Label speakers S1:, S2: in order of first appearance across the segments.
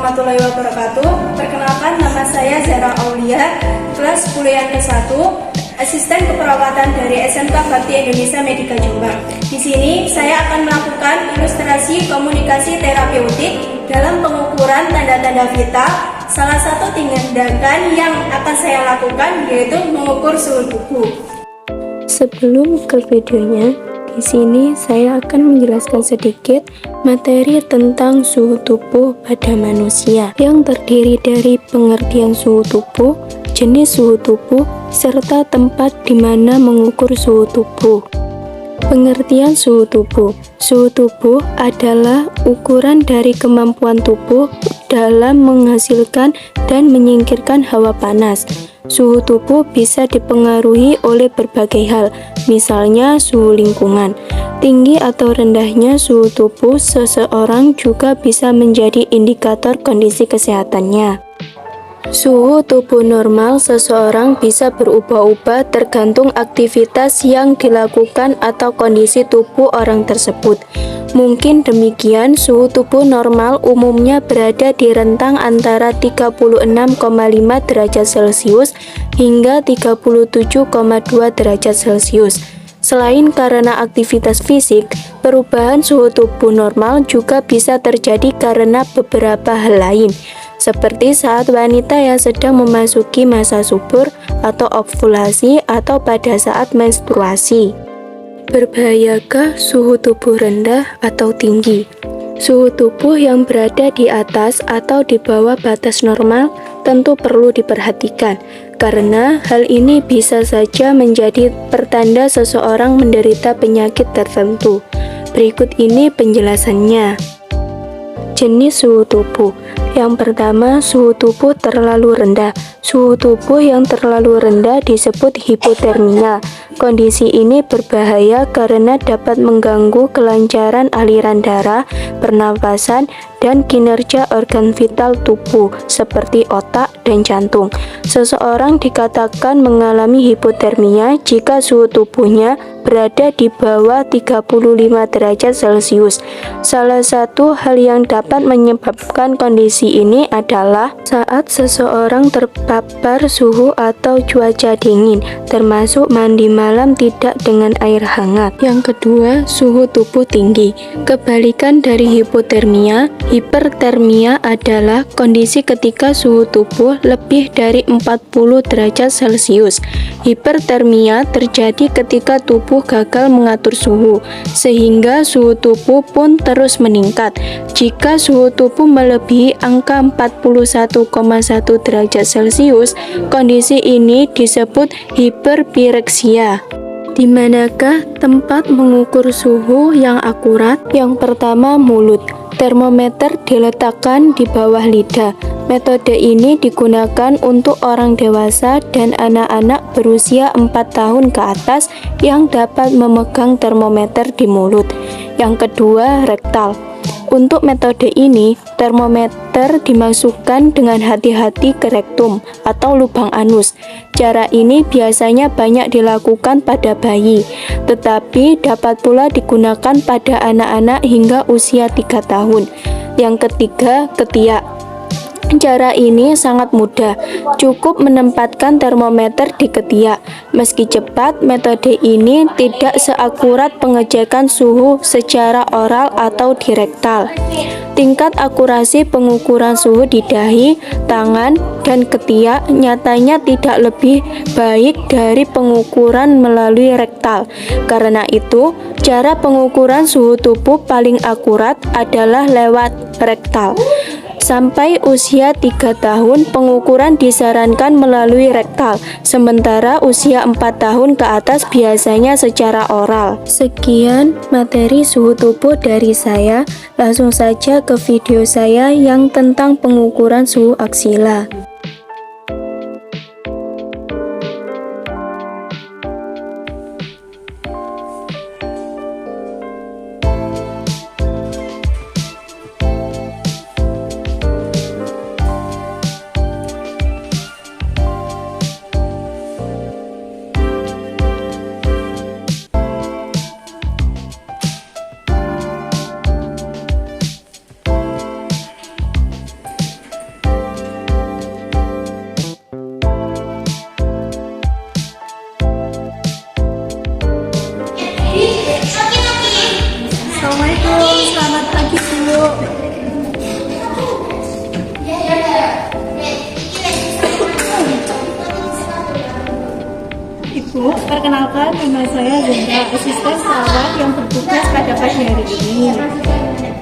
S1: warahmatullahi wabarakatuh. Perkenalkan, nama saya Zara Aulia, kelas 10 yang ke-1, asisten keperawatan dari SMK Bakti Indonesia Medika Jombang. Di sini saya akan melakukan ilustrasi komunikasi terapeutik dalam pengukuran tanda-tanda vital. Salah satu tindakan yang akan saya lakukan yaitu mengukur suhu tubuh.
S2: Sebelum ke videonya, di sini saya akan menjelaskan sedikit materi tentang suhu tubuh pada manusia yang terdiri dari pengertian suhu tubuh, jenis suhu tubuh, serta tempat di mana mengukur suhu tubuh. Pengertian suhu tubuh. Suhu tubuh adalah ukuran dari kemampuan tubuh dalam menghasilkan dan menyingkirkan hawa panas. Suhu tubuh bisa dipengaruhi oleh berbagai hal, misalnya suhu lingkungan. Tinggi atau rendahnya suhu tubuh seseorang juga bisa menjadi indikator kondisi kesehatannya. Suhu tubuh normal seseorang bisa berubah-ubah tergantung aktivitas yang dilakukan atau kondisi tubuh orang tersebut. Mungkin demikian, suhu tubuh normal umumnya berada di rentang antara 36,5 derajat Celcius hingga 37,2 derajat Celcius. Selain karena aktivitas fisik, perubahan suhu tubuh normal juga bisa terjadi karena beberapa hal lain, seperti saat wanita yang sedang memasuki masa subur atau ovulasi atau pada saat menstruasi. Berbahayakah suhu tubuh rendah atau tinggi? Suhu tubuh yang berada di atas atau di bawah batas normal tentu perlu diperhatikan, karena hal ini bisa saja menjadi pertanda seseorang menderita penyakit tertentu. Berikut ini penjelasannya. Jenis suhu tubuh. Yang pertama, suhu tubuh terlalu rendah. Suhu tubuh yang terlalu rendah disebut hipotermia. Kondisi ini berbahaya karena dapat mengganggu kelancaran aliran darah, pernapasan, dan kinerja organ vital tubuh seperti otak dan jantung. Seseorang dikatakan mengalami hipotermia jika suhu tubuhnya berada di bawah 35 derajat Celcius. Salah satu hal yang dapat menyebabkan kondisi ini adalah saat seseorang terpapar suhu atau cuaca dingin, termasuk mandi malam tidak dengan air hangat. Yang kedua, suhu tubuh tinggi. Kebalikan dari hipotermia, hipertermia adalah kondisi ketika suhu tubuh lebih dari 40 derajat Celcius. Hipertermia terjadi ketika tubuh gagal mengatur suhu, sehingga suhu tubuh pun terus meningkat. Jika suhu tubuh melebihi angka 41,1 derajat Celcius, kondisi ini disebut hiperpireksia. Di manakah tempat mengukur suhu yang akurat? Yang pertama, mulut. Termometer diletakkan di bawah lidah. Metode ini digunakan untuk orang dewasa dan anak-anak berusia 4 tahun ke atas yang dapat memegang termometer di mulut. Yang kedua, rektal. Untuk metode ini, termometer dimasukkan dengan hati-hati ke rektum atau lubang anus. Cara ini biasanya banyak dilakukan pada bayi, tetapi dapat pula digunakan pada anak-anak hingga usia 3 tahun. Yang ketiga, ketiak. Cara ini sangat mudah, cukup menempatkan termometer di ketiak. Meski cepat, metode ini tidak seakurat pengecekan suhu secara oral atau di rektal. Tingkat akurasi pengukuran suhu di dahi, tangan, dan ketiak nyatanya tidak lebih baik dari pengukuran melalui rektal. Karena itu, cara pengukuran suhu tubuh paling akurat adalah lewat rektal. Sampai usia 3 tahun, pengukuran disarankan melalui rektal, sementara usia 4 tahun ke atas biasanya secara oral. Sekian materi suhu tubuh dari saya, langsung saja ke video saya yang tentang pengukuran suhu aksila.
S1: Ibu, perkenalkan nama saya Zenda, asisten perawat yang bertugas pada pagi hari ini.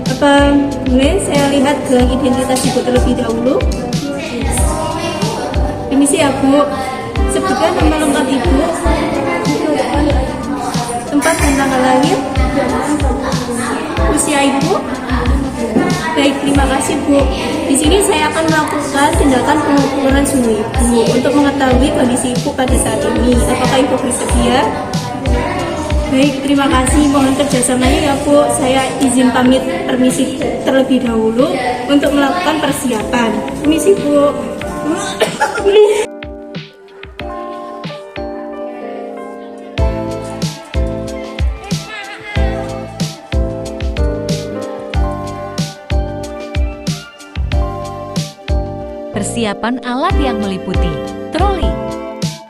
S1: Apa boleh saya lihat gelang identitas Ibu terlebih dahulu? Permisi ya Bu, sebutkan nama lengkap Ibu, tempat dan tanggal lahir, usia Ibu. Baik, terima kasih Bu. Di sini saya akan melakukan tindakan pengukuran suhu Ibu untuk mengetahui kondisi Ibu pada saat ini. Apakah Ibu bersedia? Baik, terima kasih. Mohon kerjasamanya ya Bu. Saya izin pamit permisi terlebih dahulu untuk melakukan persiapan. Permisi Bu.
S3: Persiapan alat yang meliputi troli,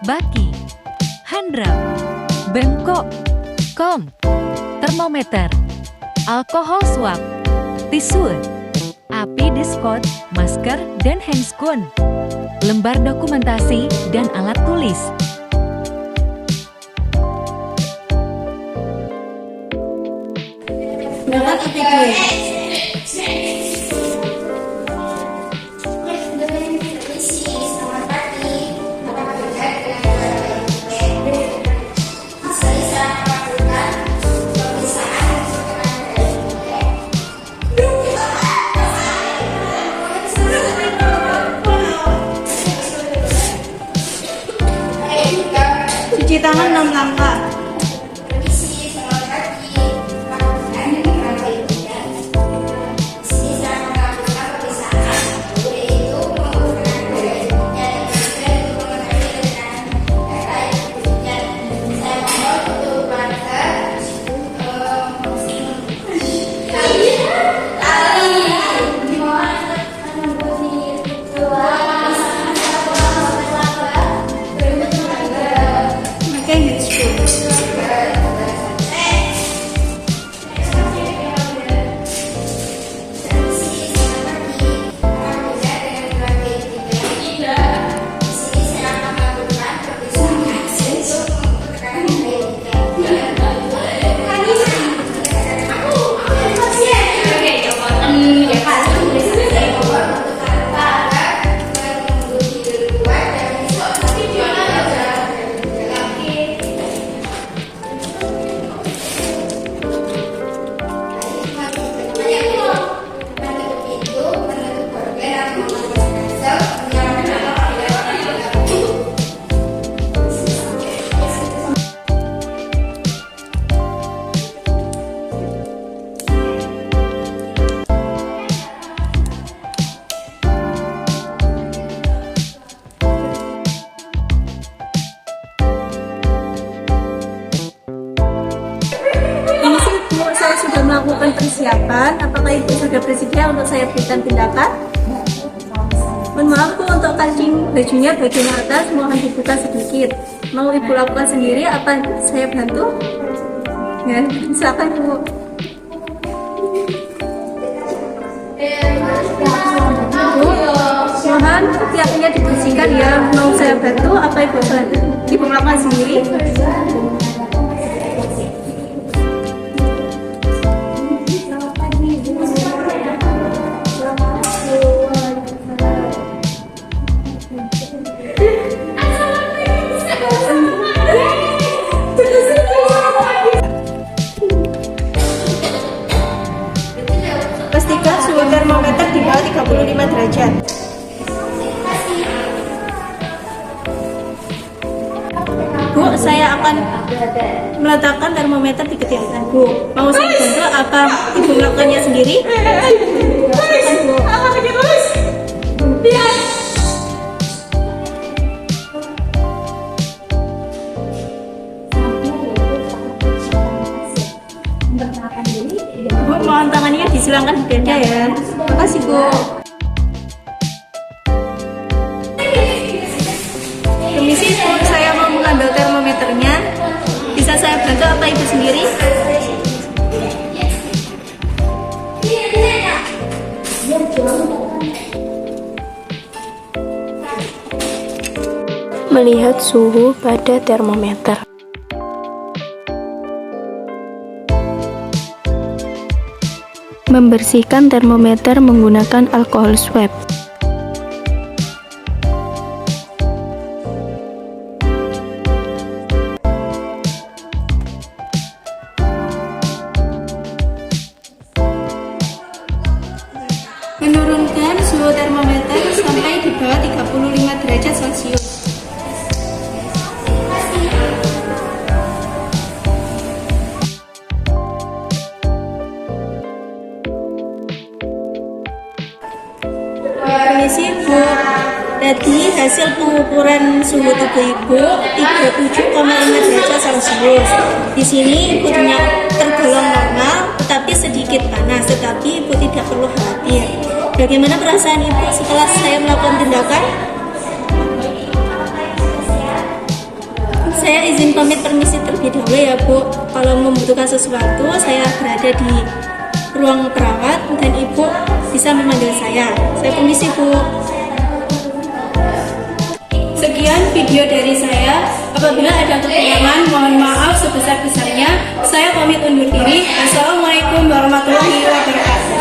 S3: baki, handrail, bengkok, kom, termometer, alkohol swab, tisu, api diskot, masker dan handscoon, lembar dokumentasi dan alat tulis.
S1: Berangkat APD. Cuci tangan 6 langkah. Saya sudah melakukan persiapan. Apakah Ibu sudah bersedia untuk saya berikan tindakan? Mohon maaf Bu, untuk kancing bajunya bagian atas mohon dibuka sedikit. Mau Ibu lakukan sendiri apa saya bantu? Ya, silakan Bu. Bu, mohon tiapnya dibersihkan ya. Mau saya bantu apa Ibu bantu? Ibu melakukan sendiri? Pastikan suhu termometer di bawah 35 derajat. Bu, saya akan meletakkan termometer di ketiak Bu. Mau saya bantu apa Ibu melakukannya sendiri? Bu. Bu, mohon tangannya disilangkan di dada ya. Terima kasih Bu. Permisi Bu, saya mau mengambil termometernya. Bisa saya bantu apa Ibu sendiri?
S2: melihat suhu pada termometer. Membersihkan termometer menggunakan alkohol swab.
S1: Menurunkan suhu termometer sampai di bawah 35 derajat Celcius. Permisi Bu, tadi hasil pengukuran suhu tubuh Ibu 37,5 derajat Celcius. Di sini Ibu tergolong normal, tetapi sedikit panas, tetapi Ibu tidak perlu khawatir. Bagaimana perasaan Ibu setelah saya melakukan tindakan? Saya izin pamit permisi terlebih dahulu ya Bu. Kalau membutuhkan sesuatu, saya berada di ruang perawat dan Ibu bisa memanggil saya. Saya permisi Bu. Sekian video dari saya. Apabila ada kekurangan, mohon maaf sebesar-besarnya. Saya pamit undur diri. Assalamualaikum warahmatullahi wabarakatuh.